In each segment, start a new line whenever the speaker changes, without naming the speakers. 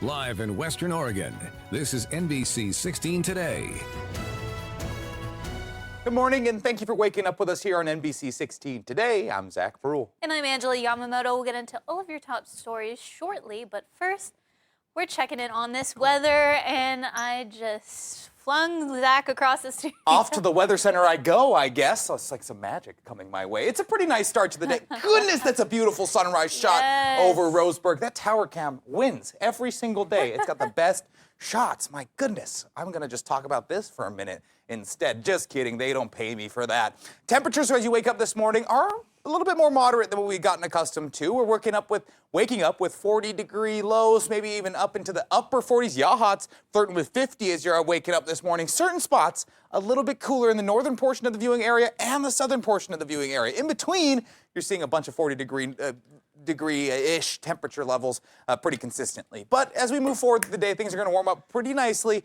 Live in Western Oregon, this is NBC16 Today.
Good morning, and thank you for waking up with us here on NBC16 Today. I'm Zach Bruhl.
And I'm Angela Yamamoto. We'll get into all of your top stories shortly, but first, we're checking in on this weather, and I just flung Zach across the studio.
Off to the weather center I go, I guess. So it's like some magic coming my way. It's a pretty nice start to the day. Goodness, that's a beautiful sunrise shot over Roseburg. That tower cam wins every single day. It's got the best shots. My goodness. I'm going to just talk about this for a minute instead. Just kidding. They don't pay me for that. Temperatures as you wake up this morning are a little bit more moderate than what we've gotten accustomed to. We're waking up with 40-degree lows, maybe even up into the upper 40s. Yahat's flirting with 50 as you're waking up this morning. Certain spots a little bit cooler in the northern portion of the viewing area and the southern portion of the viewing area. In between, you're seeing a bunch of 40-degree-ish temperature levels pretty consistently. But as we move forward through the day, things are going to warm up pretty nicely.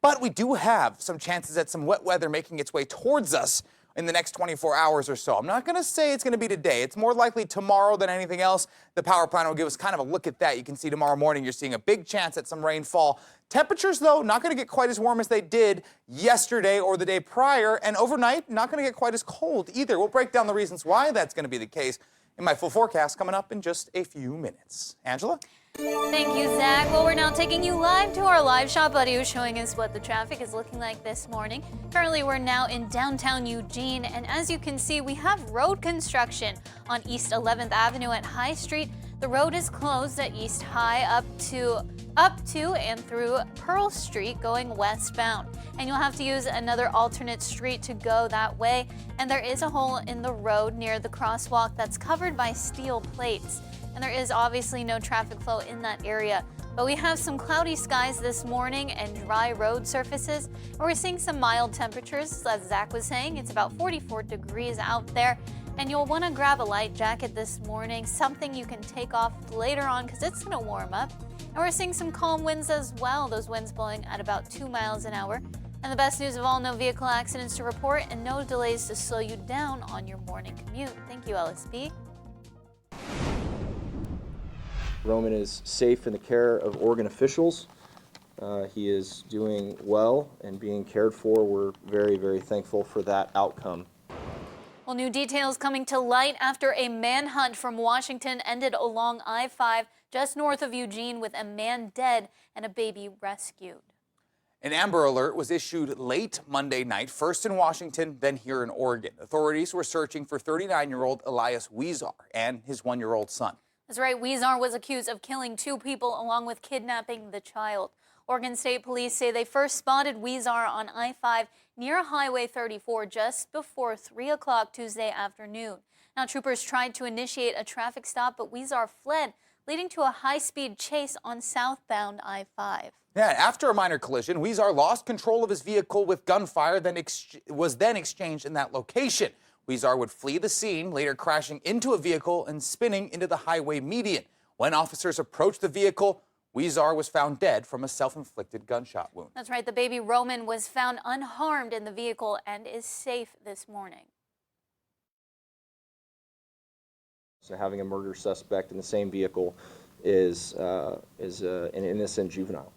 But we do have some chances at some wet weather making its way towards us in the next 24 hours or so. I'm not going to say it's going to be today. It's more likely tomorrow than anything else. The power plant will give us kind of a look at that. You can see tomorrow morning you're seeing a big chance at some rainfall. Temperatures, though, not going to get quite as warm as they did yesterday or the day prior. And overnight, not going to get quite as cold either. We'll break down the reasons why that's going to be the case in my full forecast coming up in just a few minutes. Angela?
Thank you, Zach. Well, we're now taking you live to our live shot buddy who's showing us what the traffic is looking like this morning. Currently, we're now in downtown Eugene, and as you can see, we have road construction on East 11th Avenue at High Street. The road is closed at East High up to and through Pearl Street going westbound. And you'll have to use another alternate street to go that way. And there is a hole in the road near the crosswalk that's covered by steel plates. And there is obviously no traffic flow in that area. But we have some cloudy skies this morning and dry road surfaces. And we're seeing some mild temperatures. As Zach was saying, it's about 44 degrees out there. And you'll want to grab a light jacket this morning, something you can take off later on because it's going to warm up. And we're seeing some calm winds as well, those winds blowing at about 2 miles an hour. And the best news of all, no vehicle accidents to report and no delays to slow you down on your morning commute. Thank you, LSB.
Roman is safe in the care of Oregon officials. He is doing well and being cared for. We're very, very thankful for that outcome.
Well, new details coming to light after a manhunt from Washington ended along I-5 just north of Eugene with a man dead and a baby rescued.
An Amber Alert was issued late Monday night, first in Washington, then here in Oregon. Authorities were searching for 39-year-old Elias Weezar and his 1-year-old son.
That's right. Weezar was accused of killing 2 people along with kidnapping the child. Oregon State Police say they first spotted Weezar on I-5 near Highway 34 just before 3 o'clock Tuesday afternoon. Now, troopers tried to initiate a traffic stop, but Weezar fled, leading to a high-speed chase on southbound I-5.
Yeah, after a minor collision, Weezar lost control of his vehicle with gunfire, was then exchanged in that location. Weezar would flee the scene, later crashing into a vehicle and spinning into the highway median. When officers approached the vehicle, Weezar was found dead from a self-inflicted gunshot wound.
That's right. The baby Roman was found unharmed in the vehicle and is safe this morning.
So having a murder suspect in the same vehicle is an innocent juvenile.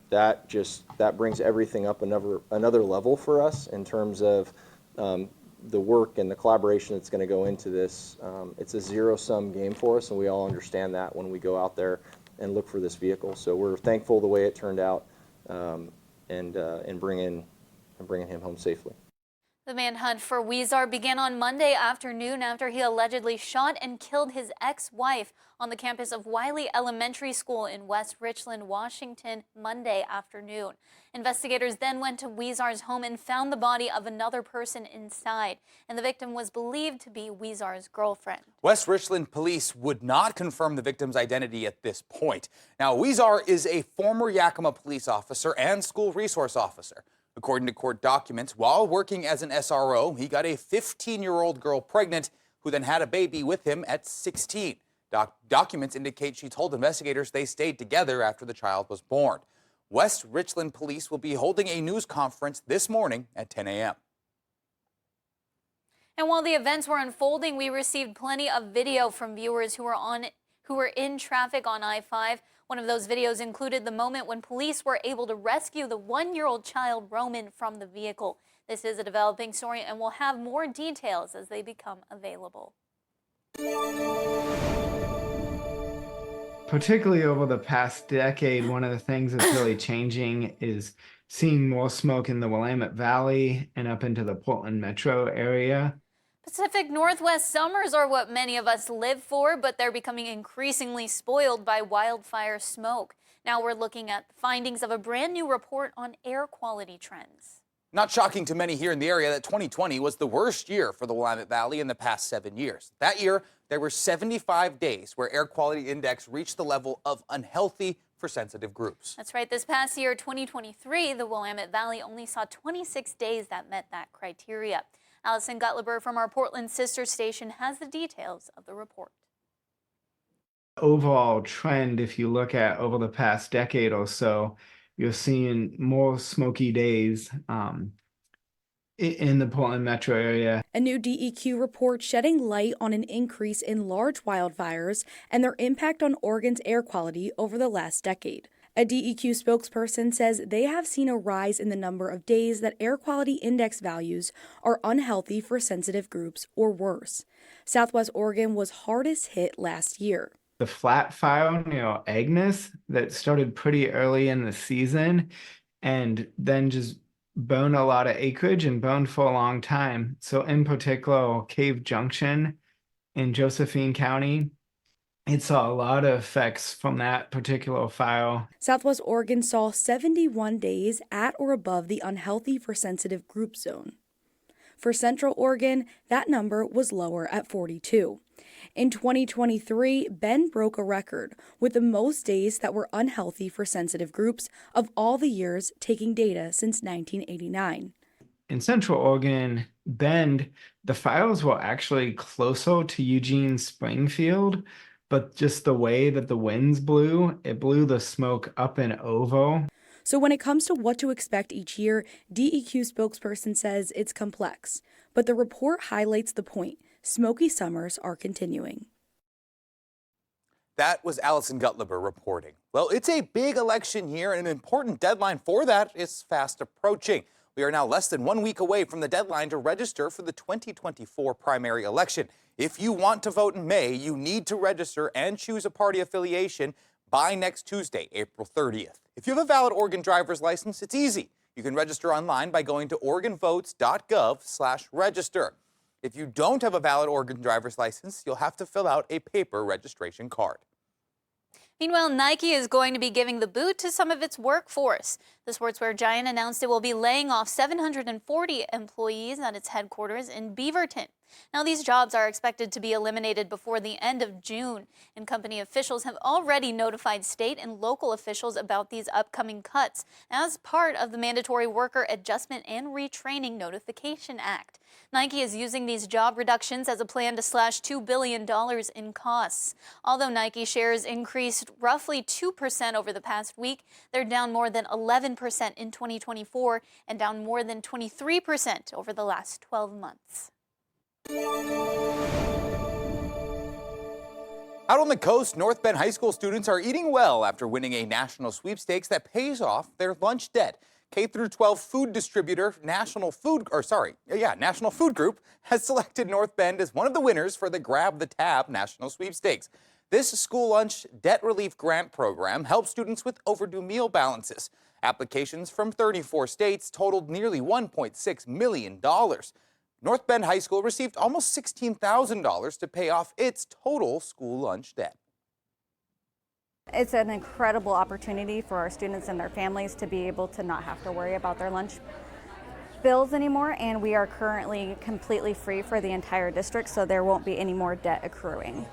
That brings everything up another level for us in terms of the work and the collaboration that's going to go into this. It's a zero-sum game for us, and we all understand that when we go out there and look for this vehicle. So we're thankful the way it turned out, and bringing him home safely.
The manhunt for Weezar began on Monday afternoon after he allegedly shot and killed his ex-wife on the campus of Wiley Elementary School in West Richland, Washington, Monday afternoon. Investigators then went to Weezar's home and found the body of another person inside, and the victim was believed to be Weezar's girlfriend.
West Richland police would not confirm the victim's identity at this point. Now, Weezar is a former Yakima police officer and school resource officer. According to court documents, while working as an SRO, he got a 15-year-old girl pregnant who then had a baby with him at 16. Documents indicate she told investigators they stayed together after the child was born. West Richland police will be holding a news conference this morning at 10 a.m.
And while the events were unfolding, we received plenty of video from viewers who who were in traffic on I-5. One of those videos included the moment when police were able to rescue the 1-year-old child, Roman, from the vehicle. This is a developing story, and we'll have more details as they become available.
Particularly over the past decade, one of the things that's really changing is seeing more smoke in the Willamette Valley and up into the Portland metro area.
Pacific Northwest summers are what many of us live for, but they're becoming increasingly spoiled by wildfire smoke. Now we're looking at the findings of a brand new report on air quality trends.
Not shocking to many here in the area that 2020 was the worst year for the Willamette Valley in the past 7 years. That year, there were 75 days where air quality index reached the level of unhealthy for sensitive groups.
That's right. This past year, 2023, the Willamette Valley only saw 26 days that met that criteria. Allison Gutleber from our Portland sister station has the details of the report.
Overall trend, if you look at over the past decade or so, you're seeing more smoky days in the Portland metro area.
A new DEQ report shedding light on an increase in large wildfires and their impact on Oregon's air quality over the last decade. A DEQ spokesperson says they have seen a rise in the number of days that air quality index values are unhealthy for sensitive groups or worse. Southwest Oregon was hardest hit last year.
The flat fire near Agnes that started pretty early in the season and then just burned a lot of acreage and burned for a long time. So in particular, Cave Junction in Josephine County, it saw a lot of effects from that particular fire.
Southwest Oregon saw 71 days at or above the unhealthy for sensitive group zone. For Central Oregon, that number was lower at 42. In 2023, Bend broke a record with the most days that were unhealthy for sensitive groups of all the years taking data since 1989.
In Central Oregon, Bend, the fires were actually closer to Eugene Springfield, but just the way that the winds blew, it blew the smoke up and over.
So when it comes to what to expect each year, DEQ spokesperson says it's complex, but the report highlights the point. Smoky summers are continuing.
That was Allison Gutleber reporting. Well, it's a big election year, and an important deadline for that is fast approaching. We are now less than 1 week away from the deadline to register for the 2024 primary election. If you want to vote in May, you need to register and choose a party affiliation by next Tuesday, April 30th. If you have a valid Oregon driver's license, it's easy. You can register online by going to oregonvotes.gov/register. If you don't have a valid Oregon driver's license, you'll have to fill out a paper registration card.
Meanwhile, Nike is going to be giving the boot to some of its workforce. The sportswear giant announced it will be laying off 740 employees at its headquarters in Beaverton. Now, these jobs are expected to be eliminated before the end of June, and company officials have already notified state and local officials about these upcoming cuts as part of the Mandatory Worker Adjustment and Retraining Notification Act. Nike is using these job reductions as a plan to slash $2 billion in costs. Although Nike shares increased roughly 2% over the past week, they're down more than 11% in 2024 and down more than 23% over the last 12 months.
Out on the coast, North Bend High School students are eating well after winning a national sweepstakes that pays off their lunch debt. K-12 food distributor National Food Group has selected North Bend as one of the winners for the Grab the Tab National Sweepstakes. This school lunch debt relief grant program helps students with overdue meal balances. Applications from 34 states totaled nearly $1.6 million. North Bend High School received almost $16,000 to pay off its total school lunch debt.
It's an incredible opportunity for our students and their families to be able to not have to worry about their lunch bills anymore, and we are currently completely free for the entire district, so there won't be any more debt accruing.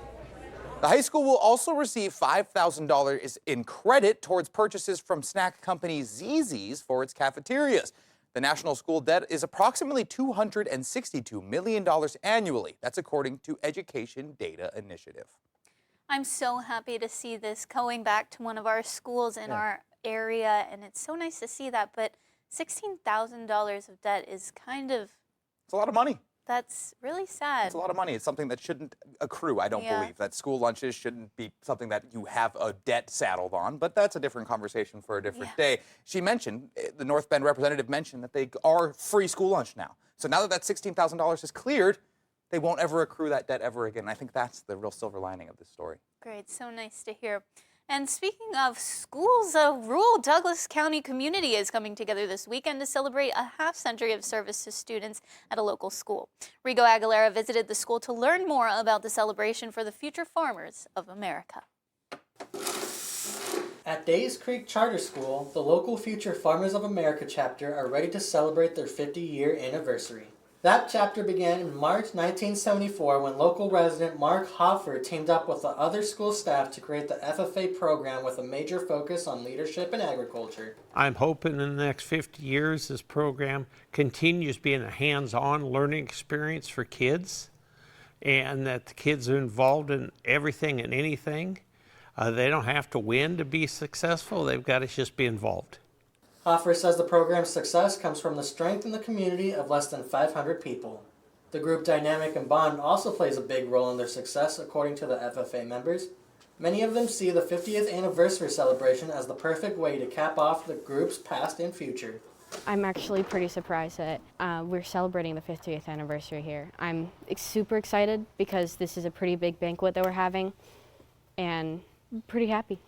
The high school will also receive $5,000 in credit towards purchases from snack company Zzz's for its cafeterias. The national school debt is approximately $262 million annually. That's according to Education Data Initiative.
I'm so happy to see this going back to one of our schools in our area, and it's so nice to see that, but $16,000 of debt is kind of...
It's a lot of money.
That's really sad.
It's a lot of money. It's something that shouldn't accrue, I don't believe. That school lunches shouldn't be something that you have a debt saddled on, but that's a different conversation for a different day. She mentioned, the North Bend representative mentioned that they are free school lunch now. So now that that $16,000 is cleared, they won't ever accrue that debt ever again. I think that's the real silver lining of this story.
Great, so nice to hear. And speaking of schools, a rural Douglas County community is coming together this weekend to celebrate a half-century of service to students at a local school. Rigo Aguilera visited the school to learn more about the celebration for the future farmers of America.
At Days Creek Charter School, the local Future Farmers of America chapter are ready to celebrate their 50-year anniversary. That chapter began in March 1974 when local resident Mark Hoffer teamed up with the other school staff to create the FFA program with a major focus on leadership in agriculture.
I'm hoping in the next 50 years this program continues being a hands-on learning experience for kids, and that the kids are involved in everything and anything. They don't have to win to be successful, they've got to just be involved.
Hoffer says the program's success comes from the strength in the community of less than 500 people. The group dynamic and bond also plays a big role in their success, according to the FFA members. Many of them see the 50th anniversary celebration as the perfect way to cap off the group's past and future.
I'm actually pretty surprised that we're celebrating the 50th anniversary here. I'm super excited because this is a pretty big banquet that we're having, and I'm pretty happy.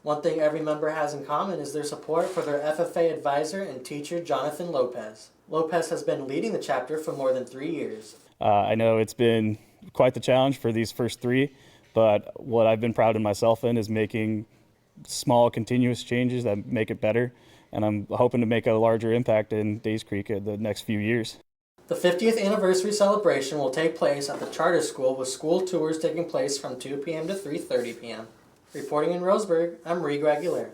One thing every member has in common is their support for their FFA advisor and teacher, Jonathan Lopez. Lopez has been leading the chapter for more than 3 years.
I know it's been quite the challenge for these first 3, but what I've been proud of myself in is making small, continuous changes that make it better, and I'm hoping to make a larger impact in Days Creek in the next few years.
The 50th anniversary celebration will take place at the charter school with school tours taking place from 2 p.m. to 3:30 p.m. Reporting in Roseburg, I'm Rigo Aguilera.